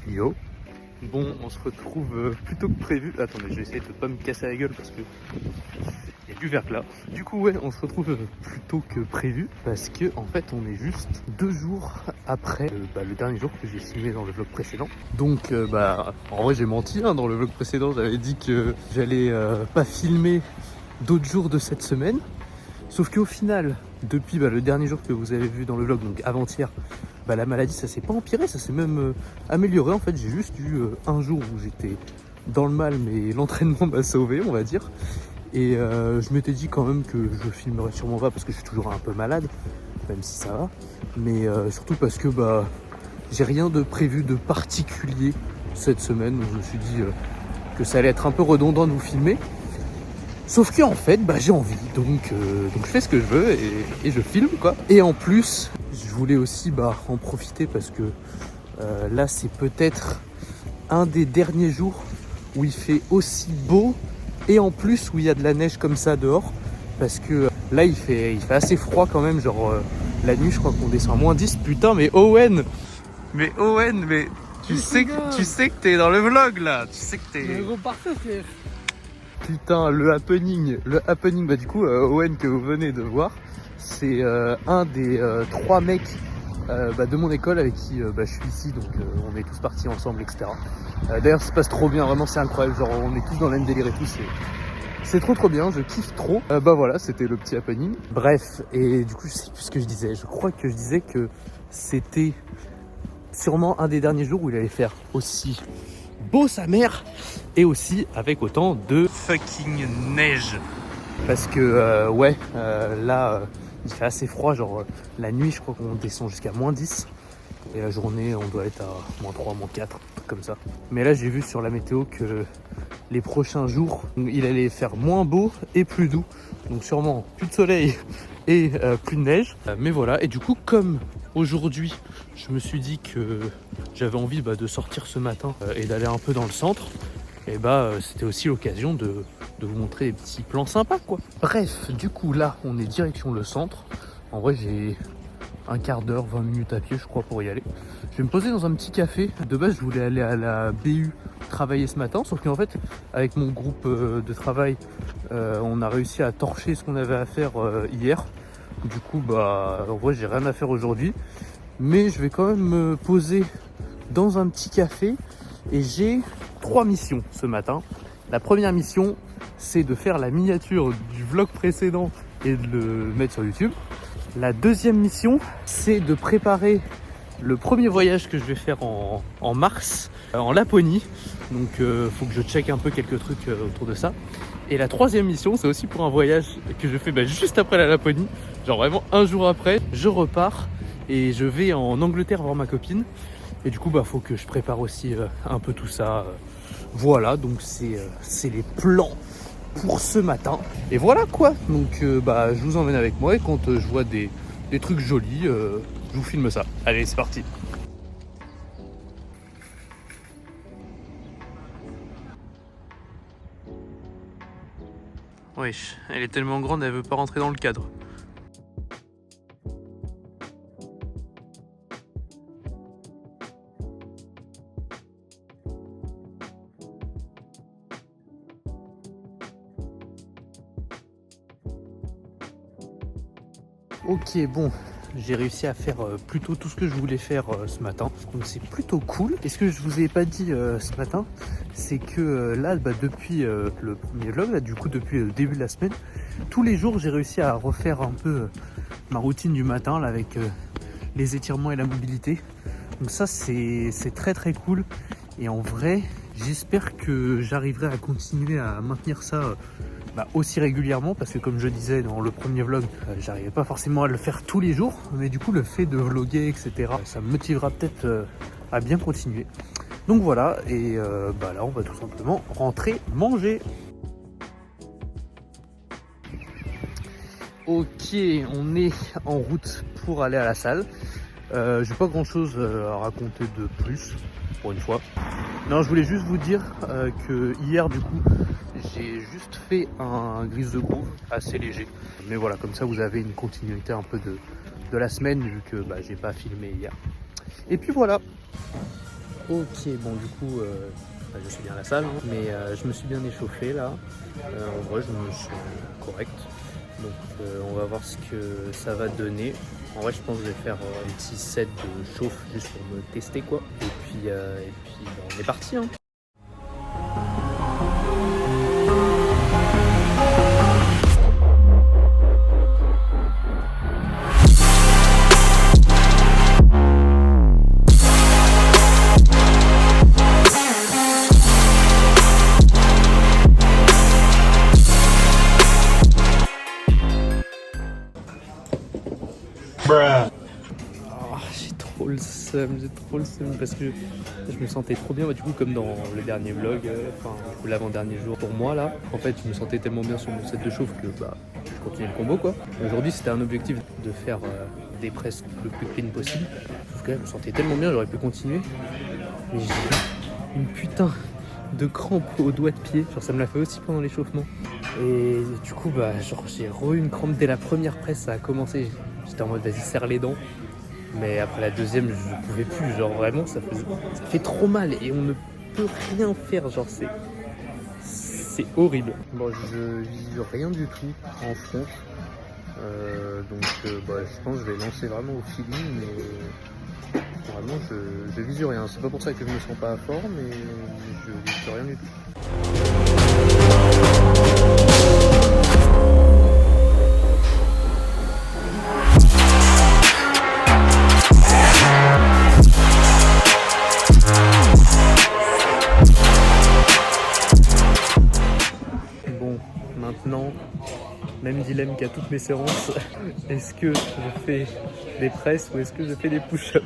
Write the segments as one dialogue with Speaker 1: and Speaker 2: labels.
Speaker 1: Yo. Bon, on se retrouve plus tôt que prévu. Attendez, je vais essayer de ne pas me casser la gueule parce que il y a du verglas. Du coup, ouais, on se retrouve plus tôt que prévu parce que en fait, on est juste 2 jours après le dernier jour que j'ai filmé dans le vlog précédent. Donc, en vrai, j'ai menti dans le vlog précédent. J'avais dit que j'allais pas filmer d'autres jours de cette semaine. Sauf qu'au final, depuis le dernier jour que vous avez vu dans le vlog, donc avant-hier, la maladie ça s'est pas empiré, ça s'est même amélioré. En fait, j'ai juste eu un jour où j'étais dans le mal, mais l'entraînement m'a sauvé, on va dire. Et je m'étais dit quand même que je filmerais sûrement pas parce que je suis toujours un peu malade, même si ça va. Mais surtout parce que j'ai rien de prévu de particulier cette semaine. Donc je me suis dit que ça allait être un peu redondant de vous filmer. Sauf que en fait, j'ai envie, donc je fais ce que je veux et je filme quoi. Et en plus, je voulais aussi en profiter parce que là, c'est peut-être un des derniers jours où il fait aussi beau et en plus où il y a de la neige comme ça dehors. Parce que là, il fait assez froid quand même, genre la nuit, je crois qu'on descend à -10. Putain, mais Owen, tu sais que t'es dans le vlog là, tu sais que t'es...
Speaker 2: Mais repartez, frère.
Speaker 1: Putain, le happening, du coup, Owen que vous venez de voir, c'est un des 3 mecs de mon école avec qui je suis ici, donc on est tous partis ensemble, etc. D'ailleurs, ça se passe trop bien, vraiment c'est incroyable, genre on est tous dans le même délire et tout, c'est trop bien, je kiffe trop. Voilà, c'était le petit happening. Bref, et du coup, je sais plus ce que je disais, je crois que je disais que c'était sûrement un des derniers jours où il allait faire aussi beau sa mère et aussi avec autant de fucking neige parce que là il fait assez froid, genre la nuit je crois qu'on descend jusqu'à -10 et la journée on doit être à -3, -4, comme ça. Mais là j'ai vu sur la météo que les prochains jours il allait faire moins beau et plus doux, donc sûrement plus de soleil et plus de neige. Mais voilà, et du coup comme aujourd'hui je me suis dit que j'avais envie de sortir ce matin et d'aller un peu dans le centre, et c'était aussi l'occasion de vous montrer des petits plans sympas quoi. Bref, du coup là on est direction le centre. En vrai j'ai un quart d'heure, 20 minutes à pied je crois pour y aller. Je vais me poser dans un petit café. De base je voulais aller à la BU travailler ce matin, sauf qu'en fait avec mon groupe de travail on a réussi à torcher ce qu'on avait à faire hier. Du coup en vrai j'ai rien à faire aujourd'hui, mais je vais quand même me poser dans un petit café et j'ai 3 missions ce matin. La première mission, c'est de faire la miniature du vlog précédent et de le mettre sur YouTube. La deuxième mission, c'est de préparer le premier voyage que je vais faire en mars en Laponie. Donc faut que je check un peu quelques trucs autour de ça. Et la troisième mission, c'est aussi pour un voyage que je fais juste après la Laponie. Genre vraiment un jour après, je repars et je vais en Angleterre voir ma copine. Et du coup faut que je prépare aussi un peu tout ça. Voilà, donc c'est les plans pour ce matin. Et voilà quoi. Donc je vous emmène avec moi et quand je vois des trucs jolis, je vous filme ça. Allez, c'est parti. Wesh, elle est tellement grande, elle veut pas rentrer dans le cadre. Ok, bon, j'ai réussi à faire plutôt tout ce que je voulais faire ce matin, donc c'est plutôt cool. Et ce que je vous ai pas dit ce matin, c'est que là, depuis le premier vlog, là, du coup depuis le début de la semaine, tous les jours j'ai réussi à refaire un peu ma routine du matin là, avec les étirements et la mobilité. Donc ça c'est très cool, et en vrai j'espère que j'arriverai à continuer à maintenir ça aussi régulièrement, parce que comme je disais dans le premier vlog, j'arrivais pas forcément à le faire tous les jours, mais du coup le fait de vlogger etc, ça me motivera peut-être à bien continuer. Donc voilà, et là on va tout simplement rentrer manger. Ok, on est en route pour aller à la salle. J'ai pas grand chose à raconter de plus pour une fois. Non, je voulais juste vous dire que hier du coup j'ai juste fait un grise de groove assez léger. Mais voilà, comme ça vous avez une continuité un peu de la semaine vu que j'ai pas filmé hier. Et puis voilà. Ok, bon du coup, je suis bien à la salle, hein, mais je me suis bien échauffé là. En vrai, je me sens correct. Donc on va voir ce que ça va donner. En vrai, je pense que je vais faire un petit set de chauffe juste pour me tester quoi. Et puis on est parti. Hein. J'ai trop le seum parce que je me sentais trop bien, du coup comme dans le dernier vlog, enfin du coup l'avant-dernier jour pour moi là, en fait je me sentais tellement bien sur mon set de chauffe que je continuais le combo quoi. Aujourd'hui c'était un objectif de faire des presses le plus clean possible, sauf que là, je me sentais tellement bien, j'aurais pu continuer, mais j'ai une putain de crampe au doigt de pied, genre ça me l'a fait aussi pendant l'échauffement. Et du coup genre j'ai eu une crampe dès la première presse, ça a commencé, j'étais en mode vas-y serre les dents. Mais après la deuxième, je pouvais plus, genre vraiment, ça fait trop mal et on ne peut rien faire, genre c'est horrible. Bon, je vise rien du tout en front, donc je pense que je vais lancer vraiment au feeling, mais vraiment je vise rien. C'est pas pour ça que je me sens pas fort, mais je vise rien du tout. Maintenant, même dilemme qu'à toutes mes séances, est-ce que je fais des presses ou est-ce que je fais des push-ups?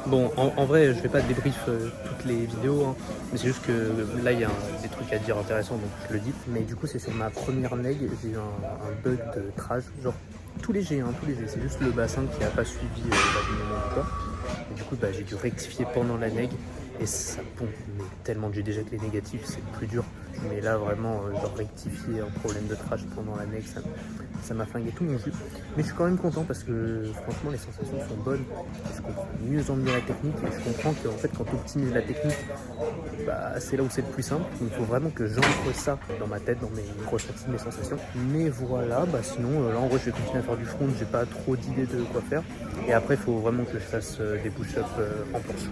Speaker 1: Bon, en vrai, je vais pas débrief toutes les vidéos, hein, mais c'est juste que là, il y a des trucs à dire intéressants, donc je le dis. Mais du coup, c'est sur ma première neg, j'ai eu un bug de trage, genre tout léger, c'est juste le bassin qui a pas suivi l'alignement du corps. Et du coup, j'ai dû rectifier pendant la neg, et ça pompe mais tellement que j'ai déjà que les négatifs, c'est plus dur. Mais là, vraiment, genre rectifier un problème de trage pendant la neg, ça m'a flingué tout mon jus. Mais je suis quand même content parce que franchement les sensations sont bonnes. Je comprends mieux en mieux la technique et je comprends qu'en fait quand tu optimises la technique, c'est là où c'est le plus simple. Donc il faut vraiment que j'ancre ça dans ma tête, dans mes ressentis, mes sensations. Mais voilà, sinon là en vrai je vais continuer à faire du front, j'ai pas trop d'idées de quoi faire. Et après il faut vraiment que je fasse des push-ups en planche.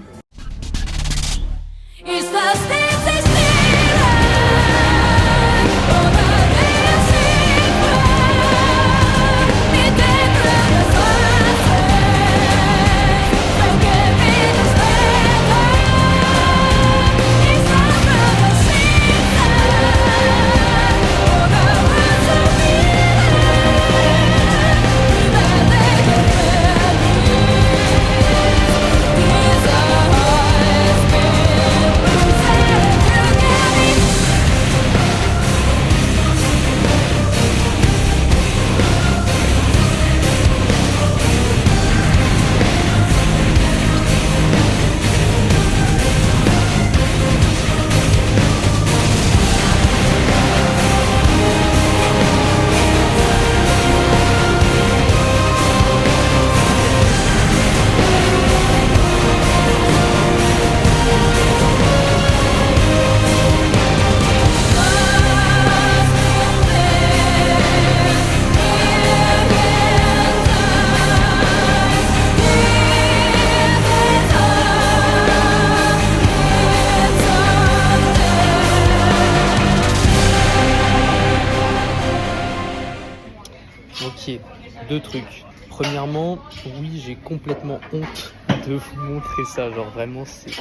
Speaker 1: Ok, deux trucs. Premièrement, oui, j'ai complètement honte de vous montrer ça. Genre vraiment, c'est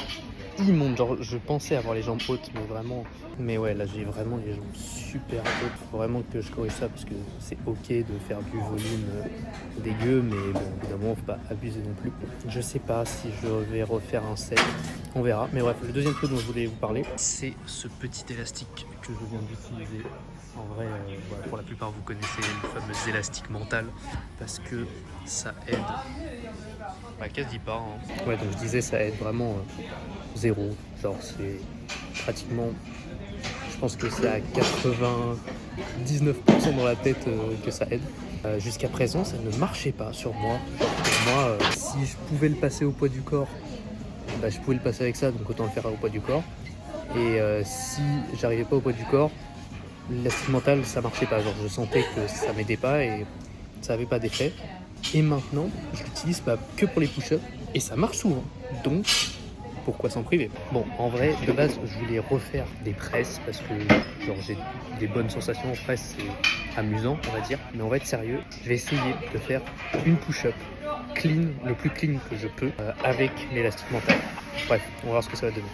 Speaker 1: immonde. Genre, je pensais avoir les jambes hautes, mais vraiment. Mais ouais, là, j'ai vraiment les jambes super hautes. Faut vraiment que je corrige ça parce que c'est ok de faire du volume dégueu, mais bon, évidemment, faut pas abuser non plus. Je sais pas si je vais refaire un set. On verra. Mais bref, le deuxième truc dont je voulais vous parler, c'est ce petit élastique que je viens d'utiliser. En vrai, voilà, pour la plupart, vous connaissez les fameuses élastiques mentales parce que ça aide. Bah, quasi pas. Hein. Ouais, donc je disais, ça aide vraiment zéro. Genre, c'est pratiquement. Je pense que c'est à 99% dans la tête que ça aide. Jusqu'à présent, ça ne marchait pas sur moi. Pour moi, si je pouvais le passer au poids du corps, bah, je pouvais le passer avec ça, donc autant le faire au poids du corps. Et si j'arrivais pas au poids du corps, l'élastique mental, ça marchait pas. Genre, je sentais que ça m'aidait pas et ça avait pas d'effet. Et maintenant, je l'utilise que pour les push-ups et ça marche souvent. Donc, pourquoi s'en priver? Bon, en vrai, de base, je voulais refaire des presses parce que genre j'ai des bonnes sensations en presse, c'est amusant, on va dire. Mais en vrai, sérieux, je vais essayer de faire une push-up clean, le plus clean que je peux, avec l'élastique mental. Bref, on va voir ce que ça va donner.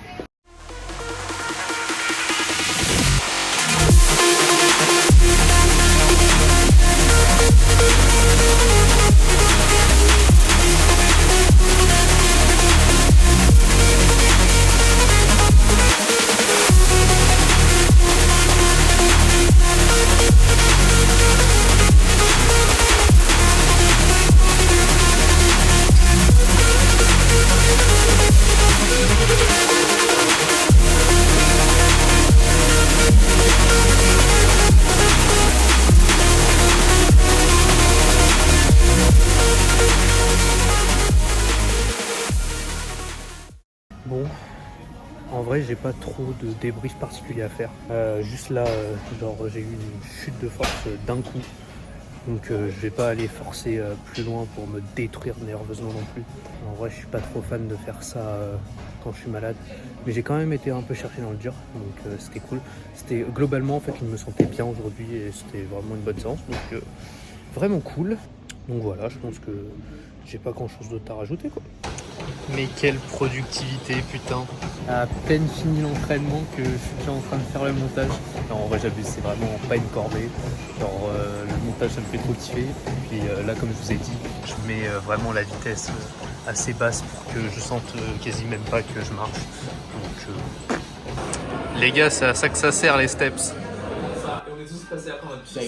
Speaker 1: Bon, en vrai, j'ai pas trop de débrief particulier à faire. Juste là, genre j'ai eu une chute de force d'un coup. Donc je vais pas aller forcer plus loin pour me détruire nerveusement non plus. En vrai, je suis pas trop fan de faire ça quand je suis malade. Mais j'ai quand même été un peu cherché dans le dur, donc c'était cool. C'était globalement, en fait, je me sentais bien aujourd'hui et c'était vraiment une bonne séance. Donc vraiment cool. Donc voilà, je pense que j'ai pas grand chose d'autre à rajouter, quoi. Mais quelle productivité, putain. À peine fini l'entraînement que je suis déjà en train de faire le montage. Non, en vrai, j'abuse, c'est vraiment pas une corvée. Genre, le montage, ça me fait trop kiffer. Et puis là, comme je vous ai dit, je mets vraiment la vitesse assez basse pour que je sente quasi même pas que je marche. Donc, les gars, c'est à ça que ça sert, les steps.
Speaker 2: Et on est tous passés après en mode same.